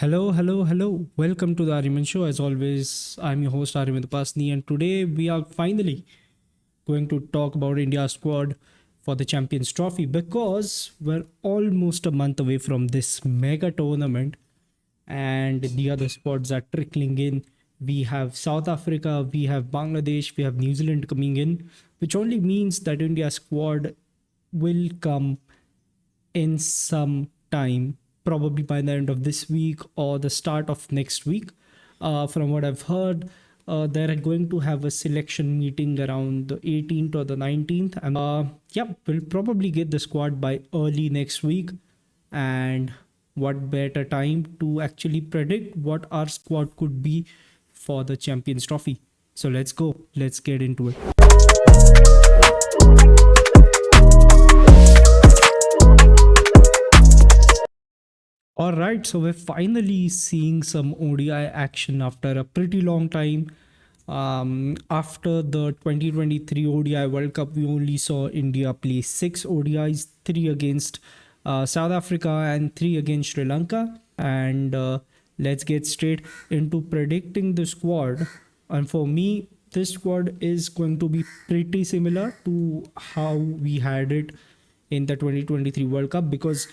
Hello, hello, hello. Welcome to the Ariman Show. As always, I'm your host Ariman Pasni, and today we are finally going to talk about India's squad for the Champions Trophy because we're almost a month away from this mega tournament, and the other squads are trickling in. We have South Africa, we have Bangladesh, we have New Zealand coming in, which only means that India's squad will come in some time, probably by the end of this week or the start of next week. From what I've heard, they're going to have a selection meeting around the 18th or the 19th. And yeah, we'll probably get the squad by early next week. And what better time to actually predict what our squad could be for the Champions Trophy? So let's go. Let's get into it. All right, so we're finally seeing some ODI action after a pretty long time. After the 2023 ODI World Cup, we only saw India play 6 ODIs, 3 against South Africa and 3 against Sri Lanka. And let's get straight into predicting the squad. And for me, this squad is going to be pretty similar to how we had it in the 2023 World Cup because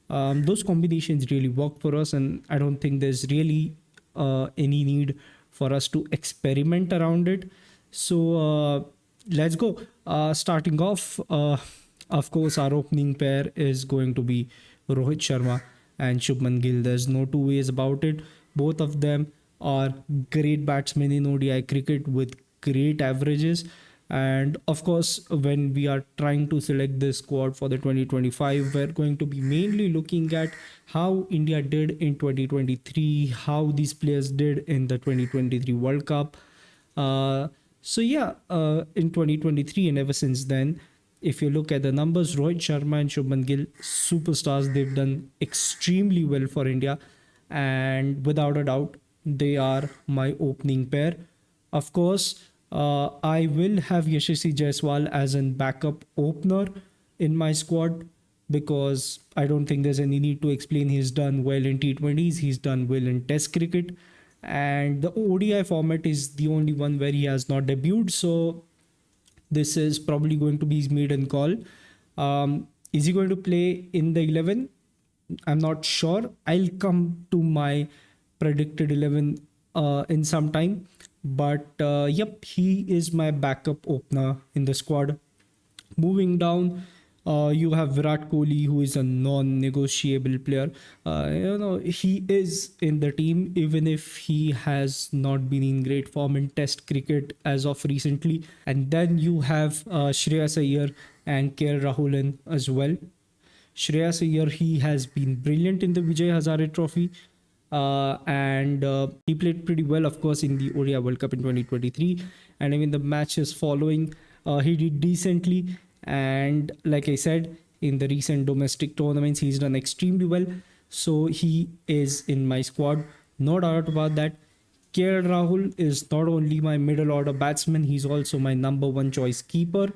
those combinations really work for us, and I don't think there's really any need for us to experiment around it. So let's go. Starting off, of course, our opening pair is going to be Rohit Sharma and Shubman Gill. There's no two ways about it. Both of them are great batsmen in ODI cricket with great averages. And of course, when we are trying to select this squad for the 2025, we're going to be mainly looking at how India did in 2023, how these players did in the 2023 World Cup. In 2023 and ever since then, if you look at the numbers, Rohit Sharma and Shubman Gill, superstars, they've done extremely well for India. And without a doubt, they are my opening pair. Of course, I will have Yashasvi Jaiswal as a backup opener in my squad because I don't think there's any need to explain. He's done well in T20s, he's done well in Test cricket, and the ODI format is the only one where he has not debuted. So this is probably going to be his maiden call. Is he going to play in the 11? I'm not sure. I'll come to my predicted 11 in some time. But yep, he is my backup opener in the squad. Moving down, you have Virat Kohli, who is a non-negotiable player. He is in the team, even if he has not been in great form in Test cricket as of recently. And then you have Shreyas Iyer and KL Rahul as well. Shreyas Iyer, he has been brilliant in the Vijay Hazare Trophy. And he played pretty well, of course, in the ODI World Cup in 2023. And even the matches following, he did decently. And like I said, in the recent domestic tournaments, he's done extremely well. So he is in my squad. No doubt about that. KL Rahul is not only my middle order batsman, he's also my number one choice keeper.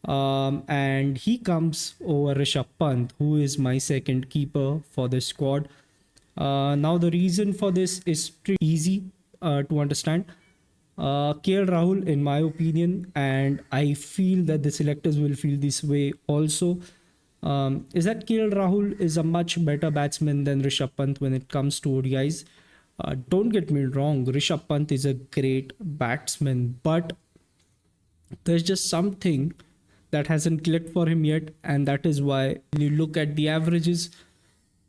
And he comes over Rishabh Pant, who is my second keeper for this squad. Now the reason for this is pretty easy to understand. KL Rahul, in my opinion, and I feel that the selectors will feel this way also, is that KL Rahul is a much better batsman than Rishabh Pant when it comes to ODIs. Don't get me wrong, Rishabh Pant is a great batsman, but there's just something that hasn't clicked for him yet, and that is why when you look at the averages,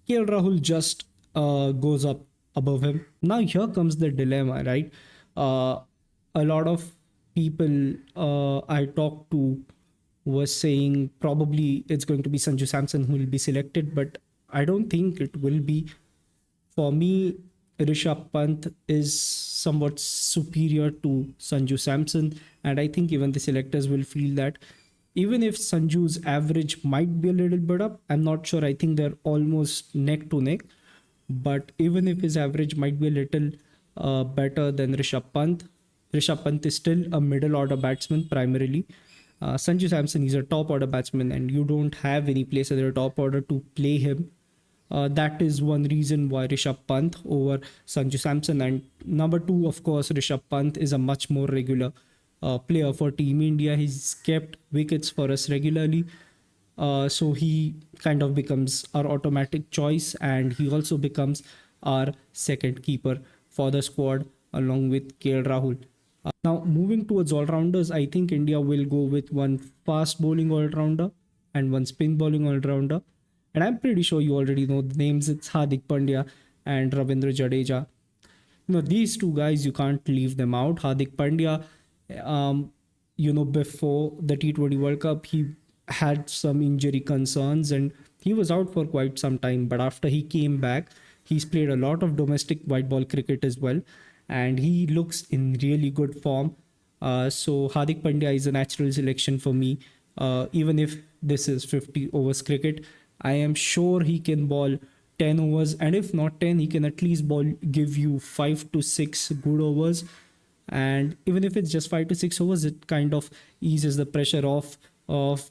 KL Rahul just goes up above him. Now here comes the dilemma, right? A lot of people I talked to were saying probably it's going to be Sanju Samson who will be selected, but I don't think it will be. For me, Rishabh Pant is somewhat superior to Sanju Samson, and I think even the selectors will feel that. Even if Sanju's average might be a little bit up, I'm not sure. I think they're almost neck to neck. But even if his average might be a little better than Rishabh Pant is still a middle order batsman primarily. Sanju Samson is a top order batsman, and you don't have any place at the top order to play him. That is one reason why Rishabh Pant over Sanju Samson. And number two, of course, Rishabh Pant is a much more regular player for Team India. He's kept wickets for us regularly. So he kind of becomes our automatic choice, and he also becomes our second keeper for the squad along with KL Rahul. Now, moving towards all rounders, I think India will go with one fast bowling all rounder and one spin bowling all rounder. And I'm pretty sure you already know the names. It's Hardik Pandya and Ravindra Jadeja. These two guys, you can't leave them out. Hardik Pandya, before the T20 World Cup, he had some injury concerns and he was out for quite some time. But after he came back, he's played a lot of domestic white ball cricket as well, and he looks in really good form. So Hardik Pandya is a natural selection for me. Even if this is 50 overs cricket, I am sure he can bowl 10 overs, and if not 10, he can at least give you 5 to 6 good overs. And even if it's just 5 to 6 overs, it kind of eases the pressure of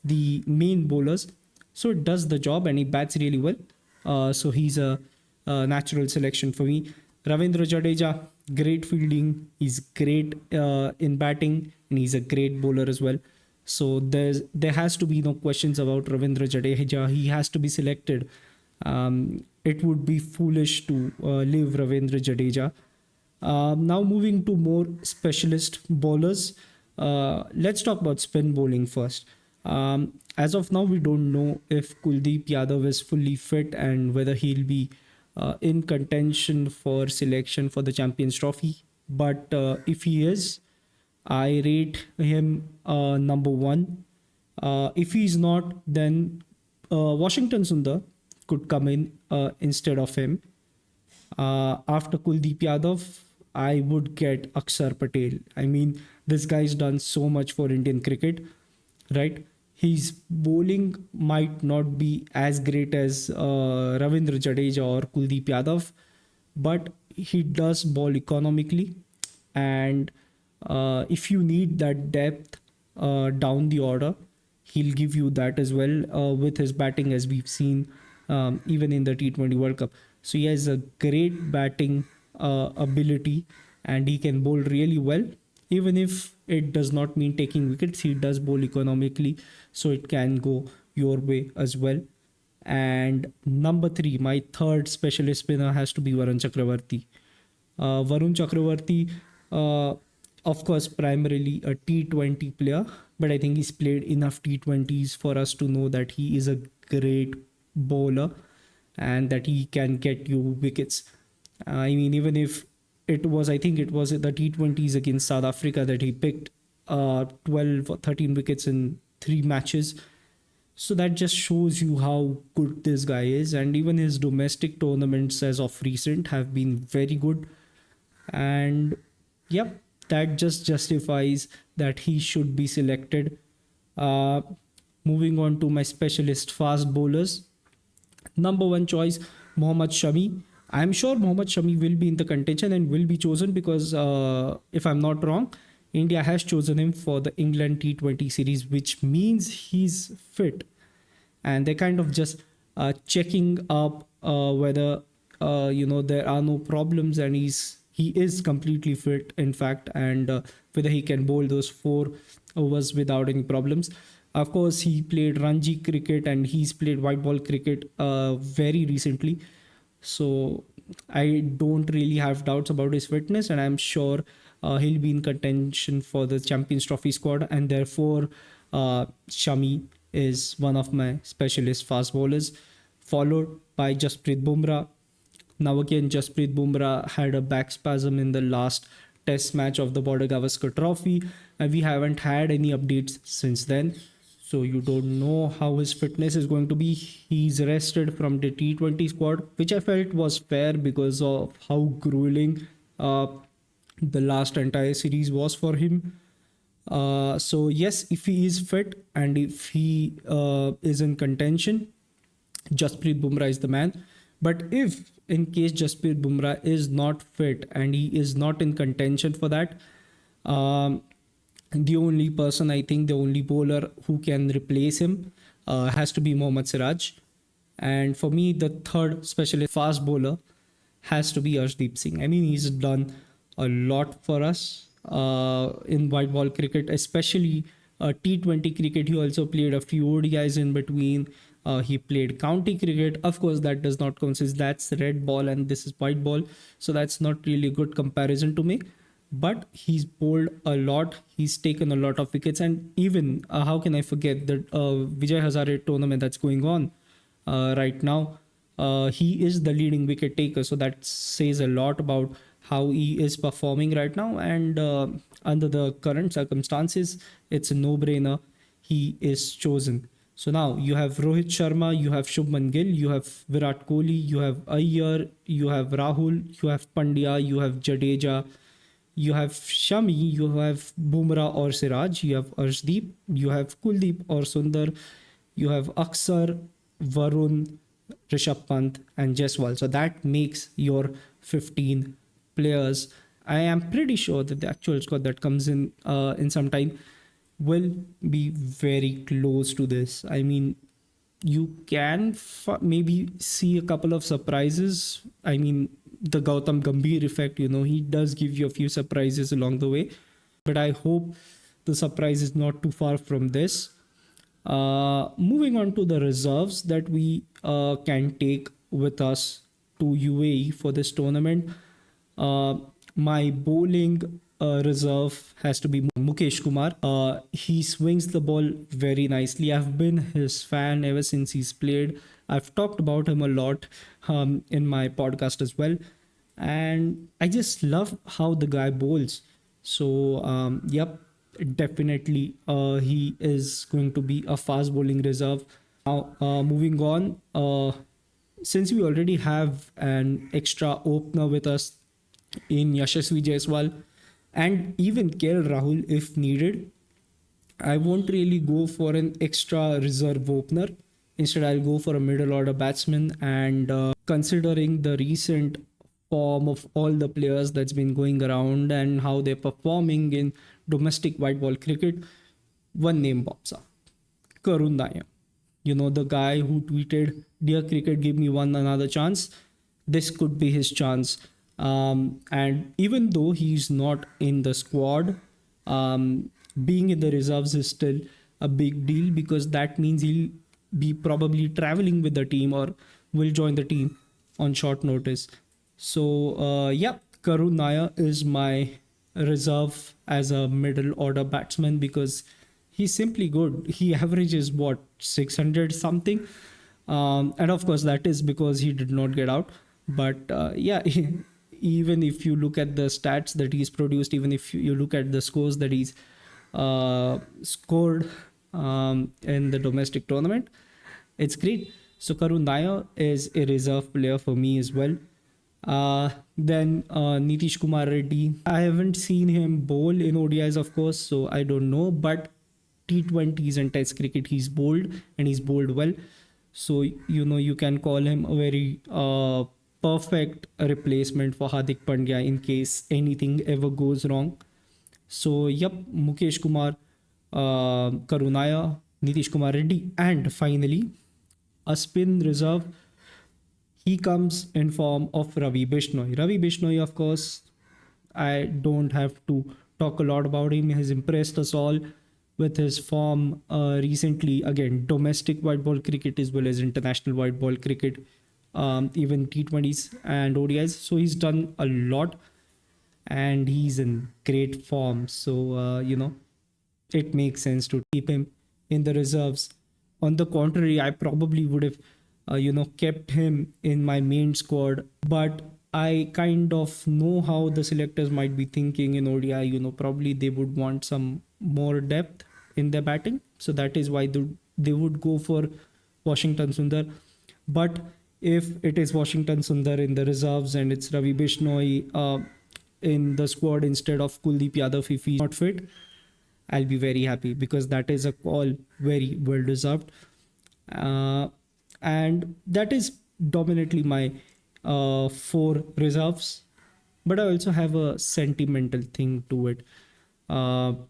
the main bowlers. So it does the job, and he bats really well. So he's a natural selection for me. Ravindra Jadeja, great fielding. He's great in batting, and he's a great bowler as well. So there has to be no questions about Ravindra Jadeja. He has to be selected. It would be foolish to leave Ravindra Jadeja. Now moving to more specialist bowlers. Let's talk about spin bowling first. As of now, we don't know if Kuldeep Yadav is fully fit and whether he'll be in contention for selection for the Champions Trophy. But if he is, I rate him number one. If he's not, then Washington Sundar could come in instead of him. After Kuldeep Yadav, I would get Akshar Patel. I mean, this guy's done so much for Indian cricket, right? His bowling might not be as great as Ravindra Jadeja or Kuldeep Yadav, but he does bowl economically. And if you need that depth down the order, he'll give you that as well with his batting, as we've seen even in the T20 World Cup. So he has a great batting ability, and he can bowl really well. Even if it does not mean taking wickets, he does bowl economically, so it can go your way as well. And number three, my third specialist spinner has to be Varun Chakravarti. Varun Chakravarti, of course, primarily a T20 player, but I think he's played enough T20s for us to know that he is a great bowler and that he can get you wickets. I mean, even if I think it was the T20s against South Africa that he picked 12 or 13 wickets in 3 matches. So that just shows you how good this guy is. And even his domestic tournaments as of recent have been very good. And yep, that just justifies that he should be selected. Moving on to my specialist fast bowlers. Number one choice, Mohammad Shami. I'm sure Mohammad Shami will be in the contention and will be chosen because if I'm not wrong, India has chosen him for the England T20 series, which means he's fit. And they're kind of just checking up whether there are no problems, and he is completely fit, in fact, and whether he can bowl those 4 overs without any problems. Of course, he played Ranji cricket and he's played white ball cricket very recently. So I don't really have doubts about his fitness, and I'm sure he'll be in contention for the Champions Trophy squad, and therefore Shami is one of my specialist fast bowlers, followed by Jasprit Bumrah. Now again, Jasprit Bumrah had a back spasm in the last test match of the Border Gavaskar Trophy, and we haven't had any updates since then. So you don't know how his fitness is going to be. He's rested from the T20 squad, which I felt was fair because of how grueling the last entire series was for him. So yes, if he is fit and if he is in contention, Jasprit Bumrah is the man. But if in case Jasprit Bumrah is not fit and he is not in contention for that, the only person, I think the only bowler who can replace him has to be Mohammad Siraj. And for me, the third specialist fast bowler has to be Arshdeep Singh. I mean, he's done a lot for us in white ball cricket, especially T20 cricket. He also played a few ODIs in between. He played county cricket. Of course, that does not count since that's red ball and this is white ball. So that's not really a good comparison to make. But he's bowled a lot. He's taken a lot of wickets. And even, how can I forget the Vijay Hazare tournament that's going on right now? He is the leading wicket taker. So that says a lot about how he is performing right now. And under the current circumstances, it's a no-brainer. He is chosen. So now you have Rohit Sharma, you have Shubman Gill, you have Virat Kohli, you have Iyer, you have Rahul, you have Pandya, you have Jadeja, you have Shami, you have Bumrah or Siraj, you have Arshdeep, you have Kuldeep or Sundar, you have Aksar, Varun, Rishabh Pant, and Jaiswal. So that makes your 15 players. I am pretty sure that the actual score that comes in some time will be very close to this. I mean, you can maybe see a couple of surprises. I mean, the Gautam Gambhir effect, he does give you a few surprises along the way. But I hope the surprise is not too far from this. Moving on to the reserves that we can take with us to UAE for this tournament. My bowling reserve has to be Mukesh Kumar. He swings the ball very nicely. I've been his fan ever since he's played. I've talked about him a lot in my podcast as well. And I just love how the guy bowls. So, yep, definitely he is going to be a fast bowling reserve. Now, moving on, since we already have an extra opener with us in Yashasvi Jaiswal and even KL Rahul if needed, I won't really go for an extra reserve opener. Instead, I'll go for a middle order batsman. And considering the recent form of all the players that's been going around and how they're performing in domestic white ball cricket, one name pops up: Karun Nair. The guy who tweeted, "Dear cricket, give me one another chance." This could be his chance. And even though he's not in the squad, being in the reserves is still a big deal because that means he'll be probably traveling with the team or will join the team on short notice. So, yeah, Karun Nair is my reserve as a middle order batsman because he's simply good. He averages 600 something. And of course, that is because he did not get out. But yeah, even if you look at the stats that he's produced, even if you look at the scores that he's scored in the domestic tournament, it's great. So Karun Nair is a reserve player for me as well. Then Nitish Kumar Reddy. I haven't seen him bowl in ODIs, of course, so I don't know. But T20s and Test cricket, he's bowled and he's bowled well. So you can call him a very perfect replacement for Hardik Pandya in case anything ever goes wrong. So, yep, Mukesh Kumar, Karun Nair, Nitish Kumar Reddy, and finally, a spin reserve. He comes in form of Ravi Bishnoi. Ravi Bishnoi, of course, I don't have to talk a lot about him. He has impressed us all with his form recently. Again, domestic white ball cricket as well as international white ball cricket, even T20s and ODIs. So he's done a lot and he's in great form. So, it makes sense to keep him in the reserves. On the contrary, I probably would have, kept him in my main squad. But I kind of know how the selectors might be thinking in ODI. Probably they would want some more depth in their batting. So that is why they would go for Washington Sundar. But if it is Washington Sundar in the reserves and it's Ravi Bishnoi in the squad instead of Kuldeep Yadav if he's not fit, I'll be very happy because that is a call very well deserved. And that is dominantly my 4 reserves. But I also have a sentimental thing to it. Yuzvendra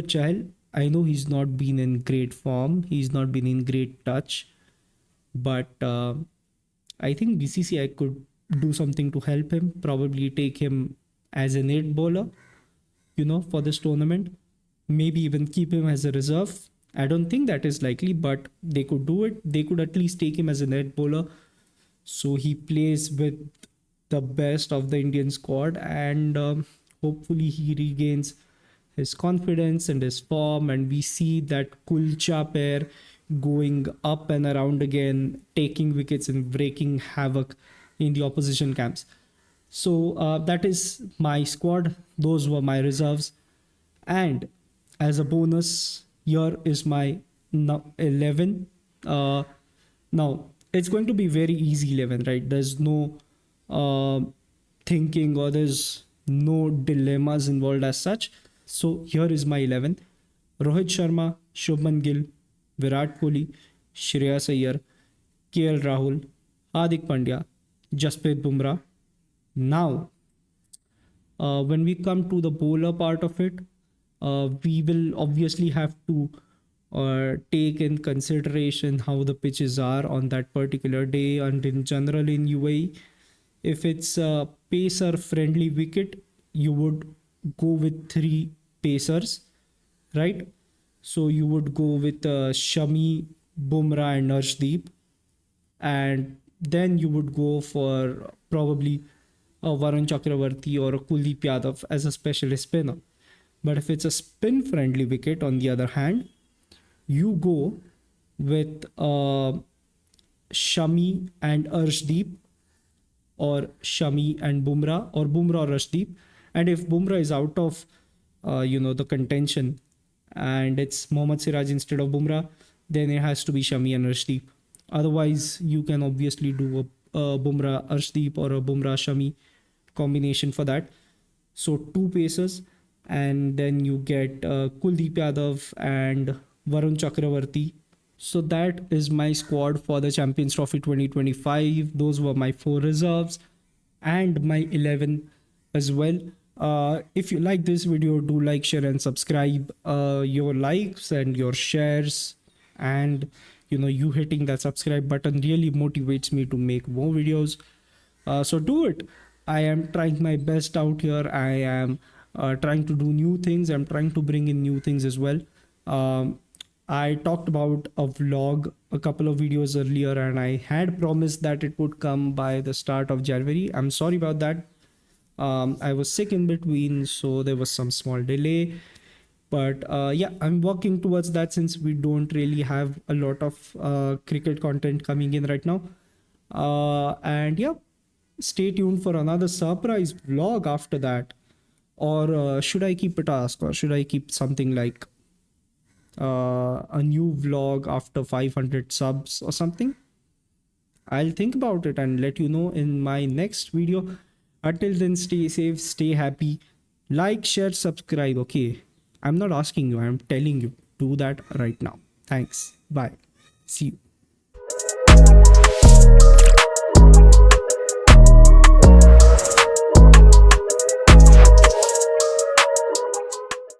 Chahal, I know he's not been in great form. He's not been in great touch. But I think BCCI could do something to help him, probably take him as a net bowler, for this tournament. Maybe even keep him as a reserve. I don't think that is likely, but they could do it. They could at least take him as a net bowler, so he plays with the best of the Indian squad, and hopefully he regains his confidence and his form, and we see that Kulcha pair going up and around again, taking wickets and breaking havoc in the opposition camps. So that is my squad. Those were my reserves. And as a bonus, here is my 11. Now, it's going to be very easy 11, right? There's no uh, thinking, or there's no dilemmas involved as such. So here is my 11. Rohit Sharma, Shubman Gill, Virat Kohli, Shreyas Iyer, KL Rahul, Hardik Pandya, Jasprit Bumrah. Now, when we come to the bowler part of it, we will obviously have to take in consideration how the pitches are on that particular day and in general in UAE. If it's a pacer friendly wicket, you would go with 3 pacers, right? So you would go with Shami, Bumrah, and Arshdeep, and then you would go for probably a Varun Chakravarti or a Kuldeep Yadav as a specialist spinner. But if it's a spin friendly wicket, on the other hand, you go with Shami and Arshdeep, or Shami and Bumrah, or Bumrah or Arshdeep. And if Bumrah is out of the contention and it's Mohammad Siraj instead of Bumrah, then it has to be Shami and Arshdeep. Otherwise, you can obviously do a Bumrah Arshdeep or a Bumrah Shami combination for that. So 2 pacers, and then you get Kuldeep Yadav and Varun Chakravarti. So that is my squad for the Champions Trophy 2025. Those were my 4 reserves and my 11 as well. If you like this video, do like, share, and subscribe. Your likes and your shares, and you hitting that subscribe button really motivates me to make more videos. So do it. I am trying my best out here. I am trying to do new things. I'm trying to bring in new things as well. I talked about a vlog a couple of videos earlier, and I had promised that it would come by the start of January. I'm sorry about that. I was sick in between, so there was some small delay. But yeah, I'm working towards that, since we don't really have a lot of cricket content coming in right now. And yeah, stay tuned for another surprise vlog after that. Or should I keep a task, or should I keep something like a new vlog after 500 subs or something? I'll think about it and let you know in my next video. Until then, stay safe, stay happy, like, share, subscribe. Okay, I'm not asking you, I'm telling you, do that right now. Thanks, bye, see you.